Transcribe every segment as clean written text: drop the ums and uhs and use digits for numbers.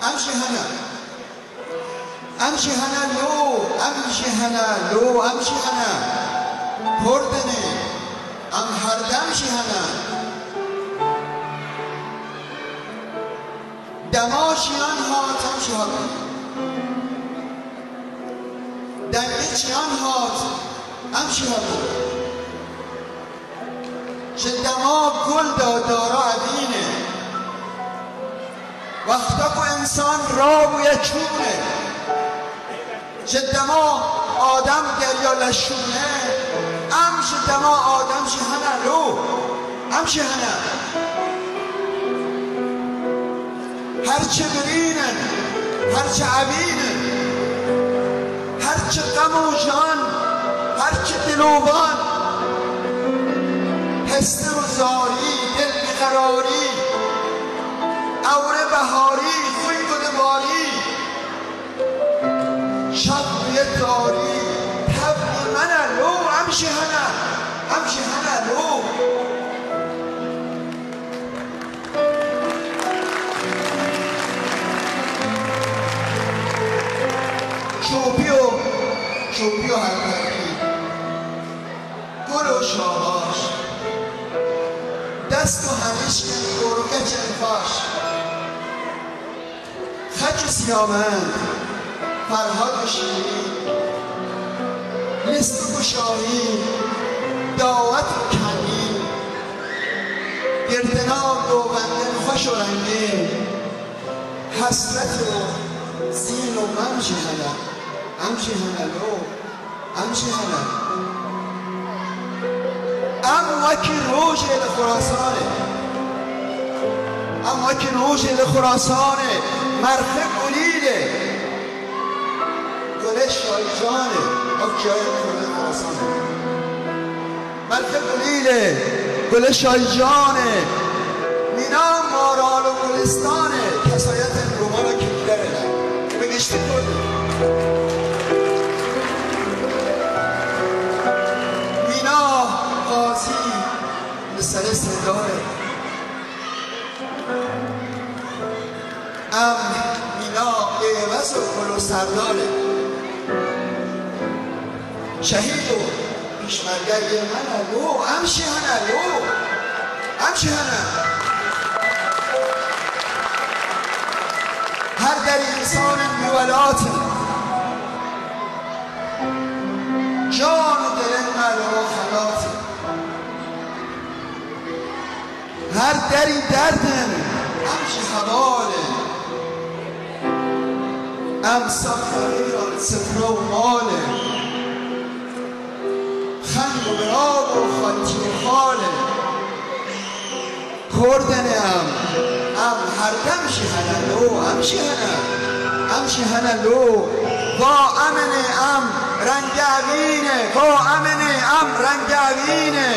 امشي هنا امشي هنا لو امشي هنا لو امشي هنا کردنه ام هر دمشي هنا دماشیان هات امشي هات دنگچیان هات امشي هات چه دما گل دارا عدینه وقتا که انسان را بوی چونه چه دما آدم گریا لشونه امشه دما آدم شه هنه رو امشه هنه هرچه برینن هرچه عبینن هرچه غم و جان هرچه دلوبان هسته و زاری دل بیقراری اوره بهاری خوی گل باری شب روی داری تبلی منه لو امشی هنه امشی هنه لو چوبی و حرکتی گل و شاهاش دست و همیش کنی گروگه چنفاش خچ و سیامند فرهاد و شیرین لست و شاهی دعوت و کنی گردنام دوبندن خوش و رنگین حسرت و زین و ممشی هنه امشي هنا لو امشي هنا وكي روج الى خراسانه وكي روج الى خراسانه مرخه قليله گل شایجانه او جای خراسانه مرخه قليله گل شایجانه مینا مارال و گلستانه کسایت رومان و کلیره بگشتی کنی مینا قاضی سر صداره مینا عوض و گل و سرداره شهید و پیشمرگه من لو امشی هنه لو امشی هنه هر در انسان میولات جان و دل ملو خلات هر دری دردن همچی حواله سفران سفره و ماله خند و براب و خانچی و خاله کردنه هر دم شهنه لو شهنه لو با امنه رنگ عوینه با امنه رنگ عوینه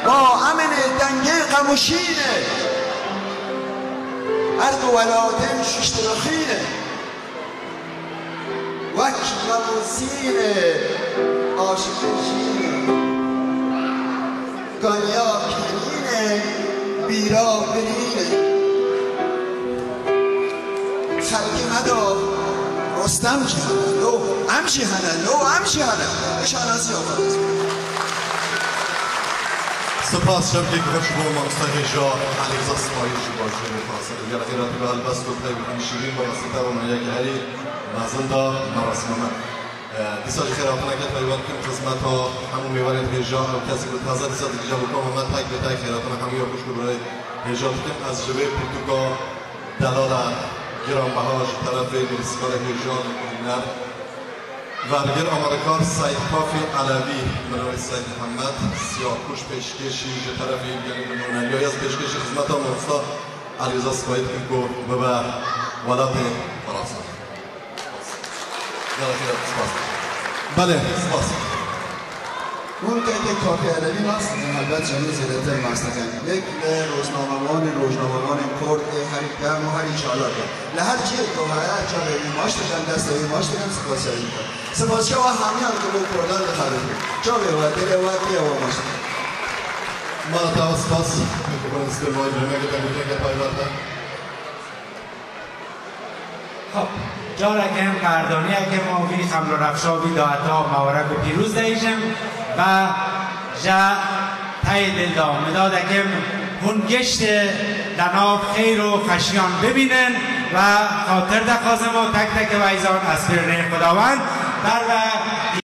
با امنه دنگه قموشینه ارد و ولادن ششترخینه وکی قموزینه عاشق جینه گانیا کنینه بیرا برینه خلقی مدا رستم جهنه لو امشی هنه اشانازی آفرد سپاس شبکه که خوش با مستقی جا علیزا سمایشی باشه بفاصله گر خیراتی به البست و طیب شیرین با وسیطه و من یک هری مزنده مراسم من دیساج خیراتونه که طیبان کن خدمت ها همون میوارید هجا و کسی که تازه دیسا دیجا بکن و من تک به تک خیراتونه همون یا خوش برای هجا بکن از جبه پرتوگا دلال گرانبهاش طرف میرسکار هجا نر ورگر آمریکار سید کافی علوی برای سید محمد سیاه‌پوش پیشکشی به طرف یعنی از پیشکش خدمت مرسا علیزا سپاید کنکو و به ولات فرانسه بله سپاس اون که کافی علوی هست البته جنوب زیرت مستقیم یک روزنامه‌وان کرد هری دم و هری چالا لهر چی تو هر جا ببین ماش دادن دست به ماش دادن سپاس که همیان که با کردان بخره جا به دل و دل و ماش ما تا سپاس می‌کنم استفاده می‌کنم که تا خب جارکم قردانی که ما وی خمل و رفشاوی داعتا مورک و پیروز دیشم و جا تای دل دا مدادکم هون گشت لناب خیر و خشیان ببینن و خاطر دخوازم و تک تک ویزان از فرنه خداوند در